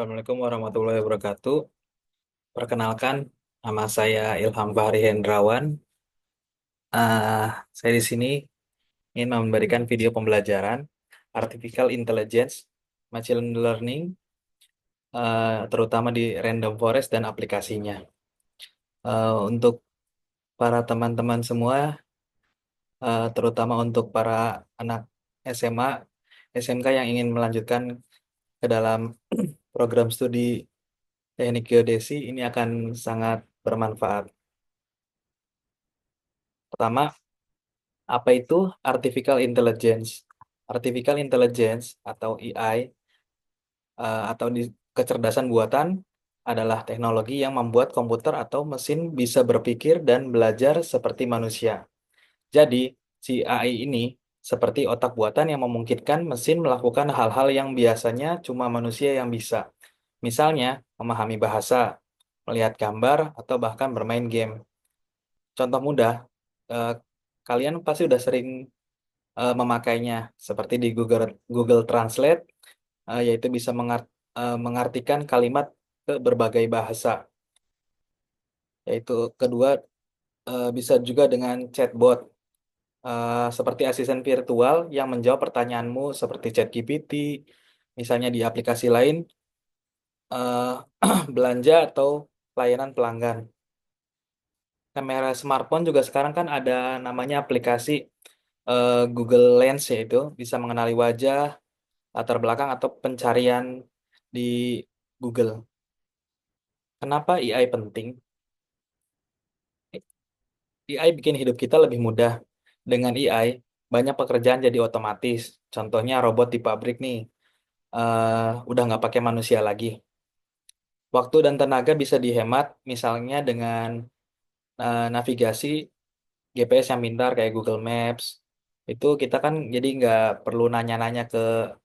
Assalamualaikum warahmatullahi wabarakatuh. Perkenalkan, nama saya Ilham Fahri Hendrawan. Ah, saya di sini ingin memberikan video pembelajaran Artificial Intelligence, Machine Learning, terutama di Random Forest dan aplikasinya. Untuk para teman-teman semua, terutama untuk para anak SMA, SMK yang ingin melanjutkan ke dalam program studi teknik geodesi, ini akan sangat bermanfaat. Pertama, apa itu artificial intelligence? Artificial intelligence atau AI atau kecerdasan buatan adalah teknologi yang membuat komputer atau mesin bisa berpikir dan belajar seperti manusia. Jadi, si AI ini seperti otak buatan yang memungkinkan mesin melakukan hal-hal yang biasanya cuma manusia yang bisa. Misalnya, memahami bahasa, melihat gambar, atau bahkan bermain game. Contoh mudah, eh, kalian pasti udah sering memakainya seperti di Google Translate, yaitu bisa mengartikan kalimat ke berbagai bahasa. Yaitu kedua, bisa juga dengan chatbot, seperti asisten virtual yang menjawab pertanyaanmu seperti ChatGPT, misalnya di aplikasi lain, eh, belanja atau layanan pelanggan. Kamera smartphone juga sekarang kan ada namanya aplikasi Google Lens, yaitu bisa mengenali wajah, latar belakang atau pencarian di Google. Kenapa AI penting? AI bikin hidup kita lebih mudah. Dengan AI, banyak pekerjaan jadi otomatis. Contohnya robot di pabrik nih, udah nggak pakai manusia lagi. Waktu dan tenaga bisa dihemat, misalnya dengan navigasi GPS yang pintar kayak Google Maps. Itu kita kan jadi nggak perlu nanya-nanya ke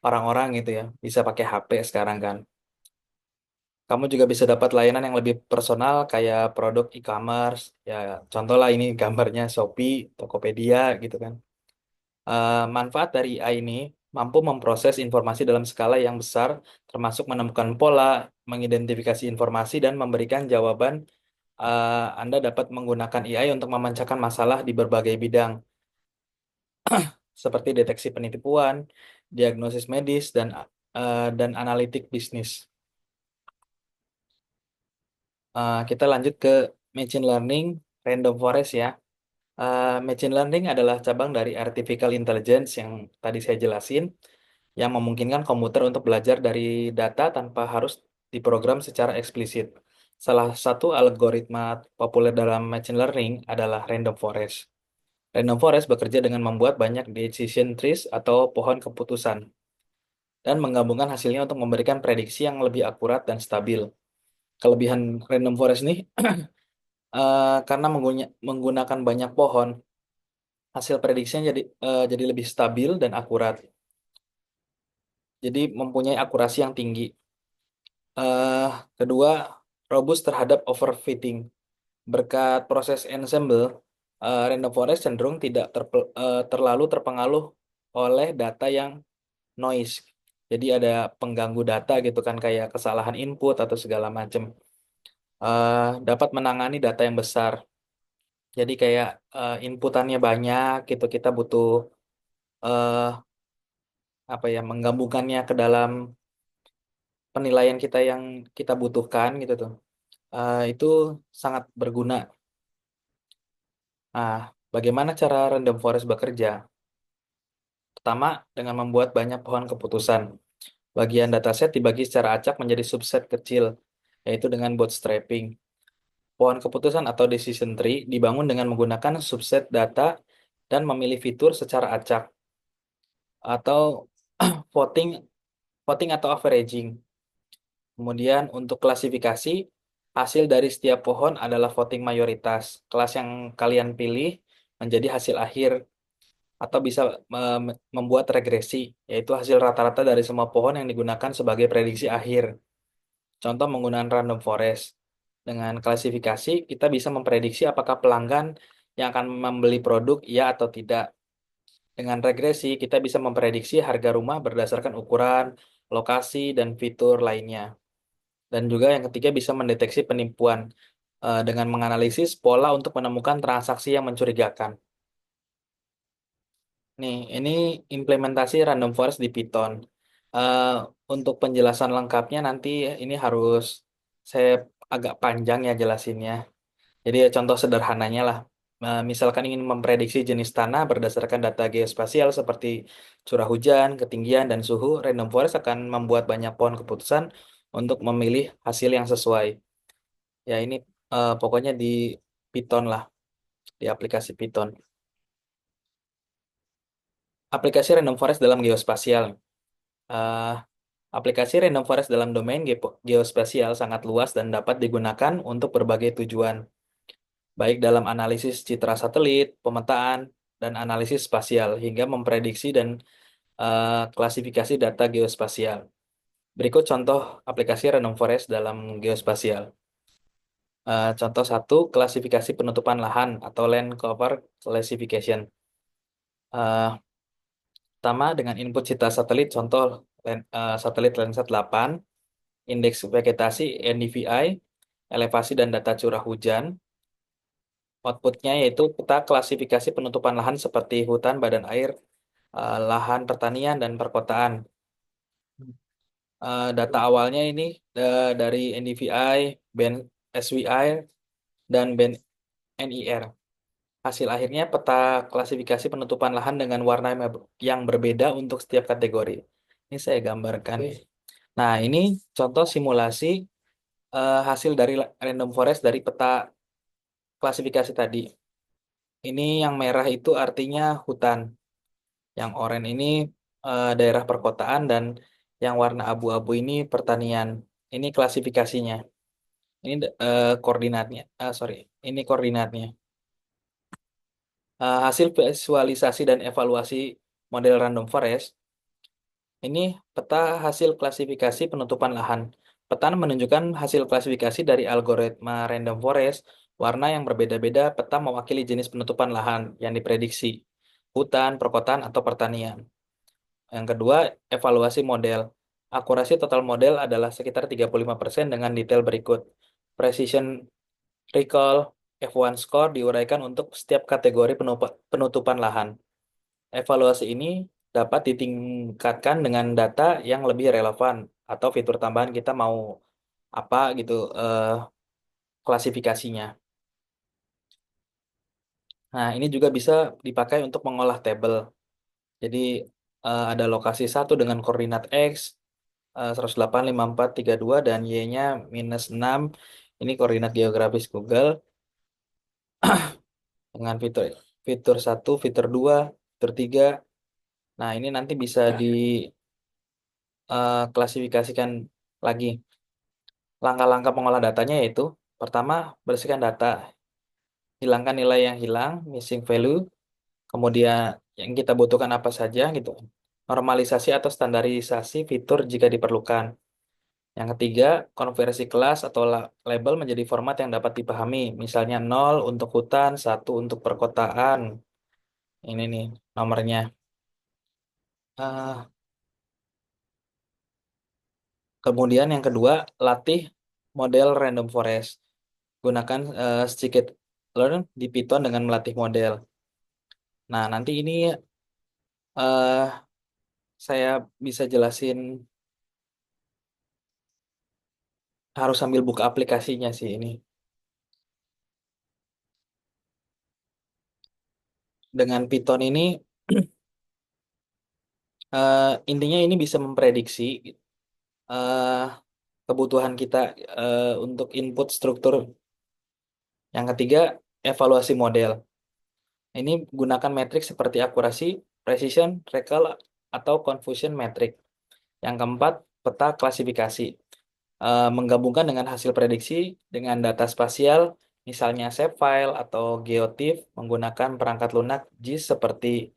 orang-orang gitu ya. Bisa pakai HP sekarang kan. Kamu juga bisa dapat layanan yang lebih personal kayak produk e-commerce. Ya, contoh lah ini gambarnya Shopee, Tokopedia gitu kan. Manfaat dari AI ini mampu memproses informasi dalam skala yang besar, termasuk menemukan pola, mengidentifikasi informasi, dan memberikan jawaban. Anda dapat menggunakan AI untuk memecahkan masalah di berbagai bidang, seperti deteksi penipuan, diagnosis medis, dan analitik bisnis. Kita lanjut ke machine learning, random forest ya. Machine learning adalah cabang dari artificial intelligence yang tadi saya jelasin, yang memungkinkan komputer untuk belajar dari data tanpa harus diprogram secara eksplisit. Salah satu algoritma populer dalam machine learning adalah random forest. Random forest bekerja dengan membuat banyak decision trees atau pohon keputusan dan menggabungkan hasilnya untuk memberikan prediksi yang lebih akurat dan stabil. Kelebihan random forest ini karena menggunakan banyak pohon, hasil prediksinya jadi lebih stabil dan akurat. Jadi mempunyai akurasi yang tinggi. Eh, Kedua, robust terhadap overfitting. Berkat proses ensemble, random forest cenderung tidak terlalu terpengaruh oleh data yang noise. Jadi ada pengganggu data gitu kan, kayak kesalahan input atau segala macam. Dapat menangani data yang besar. Jadi kayak inputannya banyak gitu, kita butuh eh, apa ya, menggabungkannya ke dalam penilaian kita yang kita butuhkan gitu tuh. Itu sangat berguna. Nah, bagaimana cara random forest bekerja? Pertama, dengan membuat banyak pohon keputusan. Bagian dataset dibagi secara acak menjadi subset kecil, yaitu dengan bootstrapping. Pohon keputusan atau decision tree dibangun dengan menggunakan subset data dan memilih fitur secara acak atau voting voting atau averaging. Kemudian untuk klasifikasi, hasil dari setiap pohon adalah voting mayoritas. Kelas yang kalian pilih menjadi hasil akhir atau bisa membuat regresi, yaitu hasil rata-rata dari semua pohon yang digunakan sebagai prediksi akhir. Contoh menggunakan random forest. Dengan klasifikasi, kita bisa memprediksi apakah pelanggan yang akan membeli produk ya atau tidak. Dengan regresi, kita bisa memprediksi harga rumah berdasarkan ukuran, lokasi, dan fitur lainnya. Dan juga yang ketiga bisa mendeteksi penipuan dengan menganalisis pola untuk menemukan transaksi yang mencurigakan. Nih, ini implementasi random forest di Python. Eh, untuk penjelasan lengkapnya nanti ini harus saya agak panjang ya jelasinnya. Jadi ya contoh sederhananya lah. Misalkan ingin memprediksi jenis tanah berdasarkan data geospasial seperti curah hujan, ketinggian, dan suhu, random forest akan membuat banyak pohon keputusan untuk memilih hasil yang sesuai. Ya ini pokoknya di Python lah, di aplikasi Python. Aplikasi random forest dalam geospasial. Eh, Aplikasi random forest dalam domain geospasial sangat luas dan dapat digunakan untuk berbagai tujuan, baik dalam analisis citra satelit, pemetaan, dan analisis spasial, hingga memprediksi dan klasifikasi data geospasial. Berikut contoh aplikasi random forest dalam geospasial. Contoh satu, klasifikasi penutupan lahan atau land cover classification. Eh, Pertama, dengan input citra satelit, contoh satelit Landsat 8, indeks vegetasi NDVI, elevasi dan data curah hujan. Outputnya yaitu peta klasifikasi penutupan lahan seperti hutan, badan air, lahan pertanian, dan perkotaan. Data awalnya ini dari NDVI, band SWI, dan band NIR. Hasil akhirnya peta klasifikasi penutupan lahan dengan warna yang berbeda untuk setiap kategori. Ini saya gambarkan. Nah, ini contoh simulasi hasil dari random forest dari peta klasifikasi tadi. Ini yang merah itu artinya hutan. Yang oranye ini daerah perkotaan dan yang warna abu-abu ini pertanian. Ini klasifikasinya. Ini koordinatnya. Sorry, ini koordinatnya. Hasil visualisasi dan evaluasi model random forest. Ini peta hasil klasifikasi penutupan lahan. Peta menunjukkan hasil klasifikasi dari algoritma random forest. Warna yang berbeda-beda peta mewakili jenis penutupan lahan yang diprediksi. Hutan, perkotaan, atau pertanian. Yang kedua, evaluasi model. Akurasi total model adalah sekitar 35% dengan detail berikut. Precision recall F1 score diuraikan untuk setiap kategori penutupan lahan. Evaluasi ini dapat ditingkatkan dengan data yang lebih relevan atau fitur tambahan kita mau apa gitu klasifikasinya. Nah, ini juga bisa dipakai untuk mengolah tabel. Jadi ada lokasi satu dengan koordinat X, 108, 54, 32, dan Y-nya -6. Ini koordinat geografis Google dengan fitur fitur 1, fitur 2, fitur 3. Nah, ini nanti bisa diklasifikasikan lagi. Langkah-langkah pengolah datanya yaitu pertama, bersihkan data, hilangkan nilai yang hilang, missing value, kemudian yang kita butuhkan apa saja gitu. Normalisasi atau standarisasi fitur jika diperlukan. Yang ketiga, konversi kelas atau label menjadi format yang dapat dipahami. Misalnya 0 untuk hutan, 1 untuk perkotaan. Ini nih nomornya. Ah, Kemudian yang kedua, latih model random forest. Gunakan scikit-learn di Python dengan melatih model. Nah, nanti ini eh, saya bisa jelasin harus sambil buka aplikasinya sih ini. Dengan Python ini intinya ini bisa memprediksi eh, kebutuhan kita untuk input struktur. Yang ketiga, evaluasi model. Ini gunakan metrik seperti akurasi, precision, recall, atau confusion metric. Yang keempat, peta klasifikasi. Menggabungkan dengan hasil prediksi dengan data spasial, misalnya shapefile atau geotiff, menggunakan perangkat lunak JIS seperti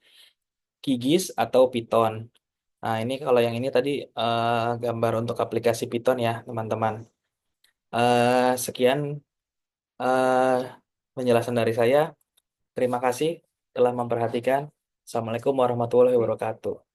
QGIS atau Python. Nah, ini kalau yang ini tadi gambar untuk aplikasi Python ya, teman-teman. Sekian eh, penjelasan dari saya. Terima kasih telah memperhatikan. Assalamualaikum warahmatullahi wabarakatuh.